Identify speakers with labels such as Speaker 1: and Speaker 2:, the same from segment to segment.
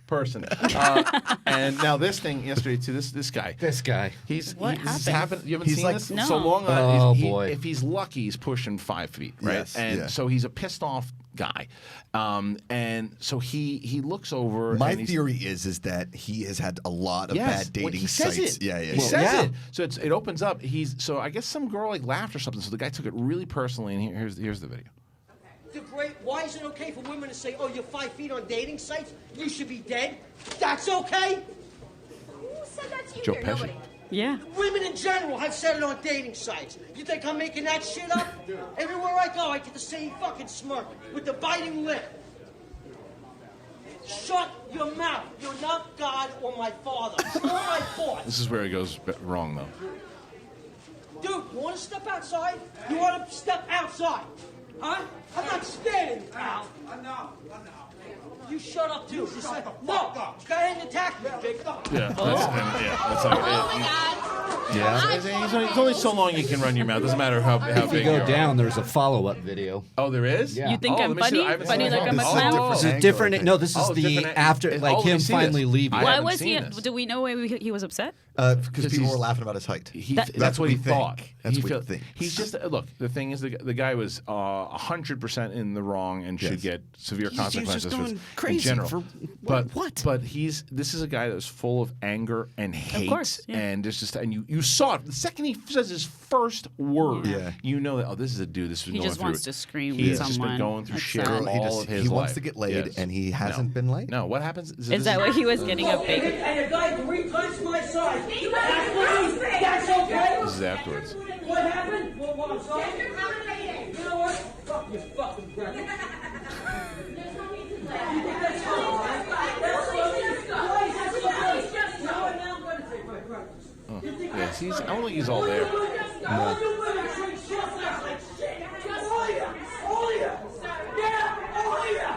Speaker 1: person. And now this thing yesterday too. This guy.
Speaker 2: This guy.
Speaker 1: What happened? You haven't seen this?
Speaker 3: No.
Speaker 1: So long.
Speaker 2: Boy.
Speaker 1: If he's lucky, he's pushing 5 feet, right?
Speaker 4: Yes,
Speaker 1: and so he's a pissed off guy, and so he looks over.
Speaker 4: My
Speaker 1: and
Speaker 4: theory is that he has had a lot of bad dating
Speaker 1: he says
Speaker 4: sites.
Speaker 1: It.
Speaker 4: Yeah,
Speaker 1: He says it. So it opens up. So I guess some girl laughed or something. So the guy took it really personally, and here's the video.
Speaker 5: Why is it okay for women to say, "Oh, you're 5 feet on dating sites? You should be dead"? That's okay.
Speaker 6: Who said that to you?
Speaker 1: Joe
Speaker 6: Here?
Speaker 1: Pesci.
Speaker 6: Nobody.
Speaker 3: Yeah.
Speaker 5: Women in general have said it on dating sites. You think I'm making that shit up? Everywhere I go, I get the same fucking smirk with the biting lip. Shut your mouth. You're not God or my father. You're my boss.
Speaker 1: This is where it goes wrong, though.
Speaker 5: Dude, you want to step outside? You want to step outside? Huh? I'm not standing, pal. I know. You shut up, too. No. Go ahead and attack me, Jake.
Speaker 1: Yeah, that's like,
Speaker 6: Oh my God.
Speaker 1: yeah. It's only so long you can run your mouth. Doesn't matter how
Speaker 2: If you
Speaker 1: big
Speaker 2: go
Speaker 1: you are.
Speaker 2: down, there's a follow-up video.
Speaker 1: Oh, there is?
Speaker 2: Yeah.
Speaker 3: You think
Speaker 1: Oh,
Speaker 3: I'm
Speaker 1: let me see
Speaker 3: funny?
Speaker 1: that. I haven't
Speaker 3: Funny
Speaker 1: seen
Speaker 3: like
Speaker 1: that.
Speaker 3: I'm a
Speaker 4: This is
Speaker 3: clown?
Speaker 4: different
Speaker 2: This is
Speaker 4: angle, I
Speaker 2: different.
Speaker 4: think.
Speaker 2: No, this is
Speaker 1: Oh,
Speaker 2: the
Speaker 1: different
Speaker 2: after,
Speaker 1: angle.
Speaker 2: like
Speaker 1: Oh, let me
Speaker 2: him
Speaker 1: see
Speaker 2: finally
Speaker 1: this.
Speaker 2: leaving.
Speaker 1: I
Speaker 3: Why
Speaker 1: haven't
Speaker 3: was
Speaker 1: seen
Speaker 3: he?
Speaker 1: this.
Speaker 3: Do we know why he was upset?
Speaker 4: Because people
Speaker 1: he's-
Speaker 4: were laughing about his height.
Speaker 1: That's what he
Speaker 4: think.
Speaker 1: thought.
Speaker 4: That's
Speaker 1: he
Speaker 4: what he
Speaker 1: felt,
Speaker 4: thinks.
Speaker 1: He's just look. The thing is, the guy was 100% in the wrong and should
Speaker 4: Yes.
Speaker 1: get severe
Speaker 2: He was just
Speaker 1: consequences
Speaker 2: going
Speaker 1: in
Speaker 2: crazy
Speaker 1: general.
Speaker 2: for
Speaker 1: but
Speaker 2: what?
Speaker 1: But this is a guy that's full of anger and hate.
Speaker 3: course, yeah.
Speaker 1: And there's just you saw it the second he says his first word.
Speaker 4: Yeah.
Speaker 1: You know that this is a dude. This is
Speaker 3: He
Speaker 1: going
Speaker 3: just
Speaker 1: through.
Speaker 3: wants to scream
Speaker 1: He's
Speaker 3: at
Speaker 1: just been
Speaker 3: someone.
Speaker 1: going through
Speaker 3: That's
Speaker 1: shit
Speaker 3: sad.
Speaker 1: all of his
Speaker 4: he
Speaker 1: life.
Speaker 4: wants to get laid,
Speaker 1: Yes.
Speaker 4: and he hasn't
Speaker 1: No.
Speaker 4: been laid.
Speaker 1: No, what happens?
Speaker 3: Is that why he was getting a big?
Speaker 5: And a guy 3 times my size. That's okay.
Speaker 1: This is afterwards.
Speaker 5: What happened? What I'm sorry? You know what? Fuck your fucking breath.
Speaker 1: Yes, I don't think he's all there.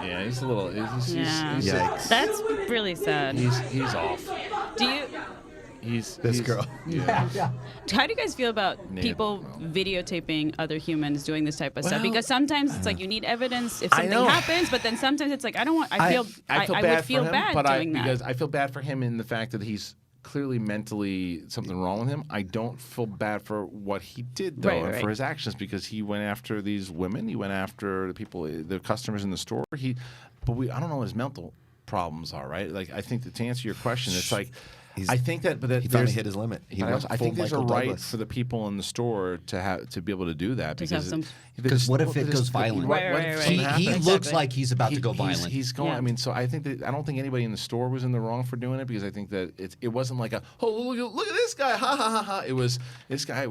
Speaker 1: Yeah, he's a little.
Speaker 3: Yeah.
Speaker 4: Yikes.
Speaker 3: That's really sad.
Speaker 1: He's off.
Speaker 3: Do you?
Speaker 4: This girl.
Speaker 1: Yeah.
Speaker 3: How do you guys feel about
Speaker 1: Native.
Speaker 3: people videotaping other humans doing this type of stuff?
Speaker 1: Well,
Speaker 3: Because sometimes it's like you need evidence if
Speaker 1: I
Speaker 3: something
Speaker 1: know.
Speaker 3: happens, but then sometimes it's like I don't want. I
Speaker 1: feel
Speaker 3: I
Speaker 1: bad
Speaker 3: would feel
Speaker 1: for him,
Speaker 3: bad
Speaker 1: but
Speaker 3: doing that.
Speaker 1: because I feel bad for him in the fact that he's clearly mentally something wrong with him. I don't feel bad for what he did though, and for his actions because he went after these women. He went after the people, the customers in the store. I don't know what his mental problems are. Right? Like I think that to answer your question, it's like. I think that, but
Speaker 4: He finally hit his limit. He went
Speaker 1: I
Speaker 4: full
Speaker 1: think there's a
Speaker 4: Michael
Speaker 1: right
Speaker 4: Douglas.
Speaker 1: for the people in the store to be able to do that
Speaker 2: Because what if it goes violent? He looks like he's about to go violent.
Speaker 1: He's going. I mean, so I think that I don't think anybody in the store was in the wrong for doing it because I think that it wasn't like look at this guy, ha ha ha ha. It was this guy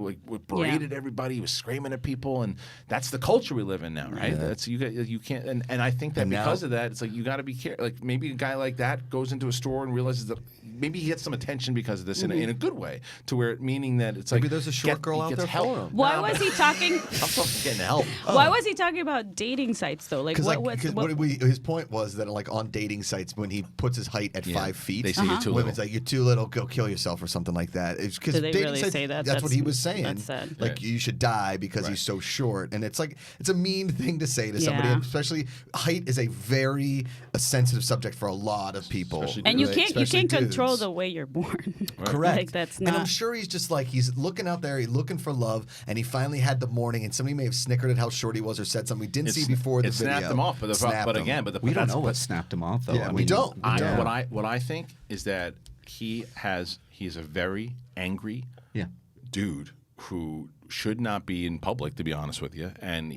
Speaker 1: berated everybody. He was screaming at people, and that's the culture we live in now, right?
Speaker 4: Yeah.
Speaker 1: That's you can't. And I think that
Speaker 4: And
Speaker 1: because
Speaker 4: now-
Speaker 1: of that, it's like you got to be careful. Like maybe a guy like that goes into a store and realizes that maybe he gets some attention because of this in a good way, to where meaning that it's
Speaker 4: Maybe
Speaker 1: like
Speaker 4: there's a short girl
Speaker 1: he
Speaker 4: out
Speaker 1: gets
Speaker 4: there
Speaker 1: help.
Speaker 4: for him.
Speaker 3: Why was he talking?
Speaker 1: I'm talking getting help.
Speaker 3: Why was he talking about dating sites though? Like
Speaker 4: His point was that like on dating sites when he puts his height at 5 feet,
Speaker 1: They say you're too
Speaker 4: women's
Speaker 1: little.
Speaker 4: like you're too little, go kill yourself or something like that. It's because
Speaker 3: Do they
Speaker 4: dating
Speaker 3: really
Speaker 4: sites,
Speaker 3: say that?
Speaker 4: That's what he was saying.
Speaker 3: That's sad.
Speaker 4: Like you should die because he's so short, and it's like it's a mean thing to say to somebody.
Speaker 3: Yeah.
Speaker 4: And especially height is a very sensitive subject for a lot of people.
Speaker 1: Especially
Speaker 3: and you
Speaker 4: Especially
Speaker 3: can't control
Speaker 4: dudes.
Speaker 3: the way you're born.
Speaker 4: Correct.
Speaker 3: Like that's
Speaker 4: And I'm
Speaker 3: not.
Speaker 4: sure he's just like he's looking out there, he's looking for love, and he finally had the morning. And somebody may have snickered at how short he was or said something we didn't see before the
Speaker 1: it
Speaker 4: video.
Speaker 1: snapped him off, but
Speaker 4: Snapped him.
Speaker 2: We don't know what snapped him off though.
Speaker 4: Yeah,
Speaker 2: I
Speaker 4: we
Speaker 2: mean,
Speaker 4: don't. We don't.
Speaker 1: What I think is that he's a very angry
Speaker 2: Yeah.
Speaker 1: dude who should not be in public, to be honest with you. And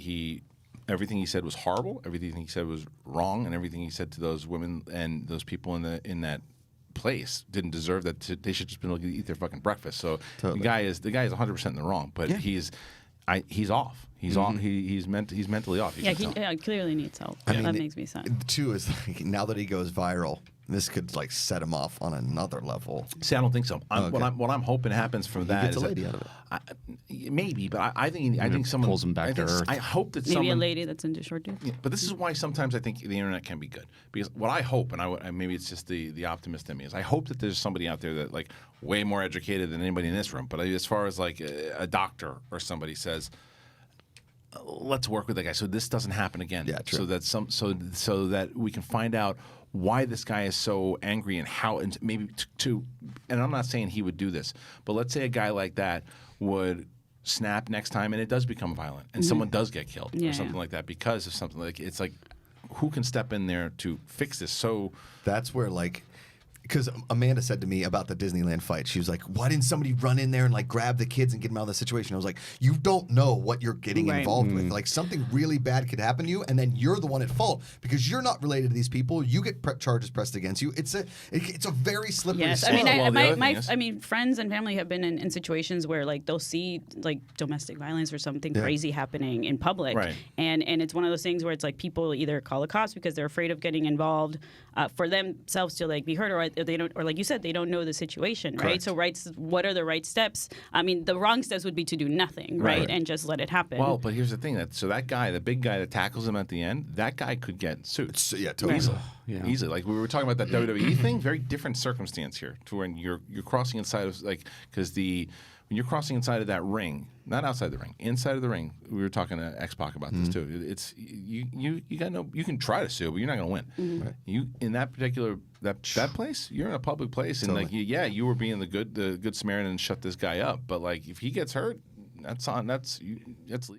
Speaker 1: everything he said was horrible. Everything he said was wrong, and everything he said to those women and those people in that place didn't deserve that. They should just been able to eat their fucking breakfast. So
Speaker 4: Totally.
Speaker 1: the guy is 100% in the wrong, but he's off. He's off. He's mentally off. You
Speaker 3: Yeah,
Speaker 1: can
Speaker 3: he
Speaker 1: tell.
Speaker 3: clearly needs help.
Speaker 4: I mean,
Speaker 3: that makes me sad.
Speaker 4: Two is like now that he goes viral, this could like set him off on another level.
Speaker 1: See, I don't think so.
Speaker 4: Okay.
Speaker 1: What I'm hoping happens from that
Speaker 4: gets
Speaker 1: is
Speaker 4: a lady
Speaker 1: that,
Speaker 4: out of it.
Speaker 1: maybe, but I think someone
Speaker 2: pulls him back to earth.
Speaker 1: I hope that
Speaker 3: Maybe
Speaker 1: someone
Speaker 3: a lady that's into short dudes.
Speaker 1: Yeah, but this is why sometimes I think the internet can be good because what I hope, and maybe it's just the optimist in me, is I hope that there's somebody out there that like way more educated than anybody in this room. But as far as like a doctor or somebody says, let's work with the guy so this doesn't happen again.
Speaker 4: Yeah, true.
Speaker 1: So that so that we can find out why this guy is so angry and how, and maybe and I'm not saying he would do this, but let's say a guy like that would snap next time and it does become violent and someone does get killed or something like that because of something like, it's like, who can step in there to fix this? So
Speaker 4: that's where like, because Amanda said to me about the Disneyland fight, she was like, why didn't somebody run in there and like grab the kids and get them out of the situation? I was like, you don't know what you're getting involved with. Like something really bad could happen to you and then you're the one at fault because you're not related to these people. You get charges pressed against you. It's a very slippery slope.
Speaker 3: I mean, friends and family have been in situations where like they'll see like domestic violence or something crazy happening in public.
Speaker 1: Right.
Speaker 3: And it's one of those things where it's like people either call the cops because they're afraid of getting involved for themselves to like be hurt, or they don't, or like you said, they don't know the situation, right? So what are the right steps? I mean, the wrong steps would be to do nothing, right? And just let it happen.
Speaker 1: Well, but here's the thing: that guy, the big guy that tackles him at the end, that guy could get sued.
Speaker 4: Yeah, totally.
Speaker 1: Easily. Like we were talking about that WWE thing, very different circumstance here, to when you're crossing inside of like, because when you're crossing inside of that ring, not outside the ring, inside of the ring. We were talking to X-Pac about this too. It's you got no. You can try to sue, but you're not going to win. Right. You in that particular that place, you're in a public place, and like you were being the good Samaritan and shut this guy up. But like if he gets hurt, that's legal.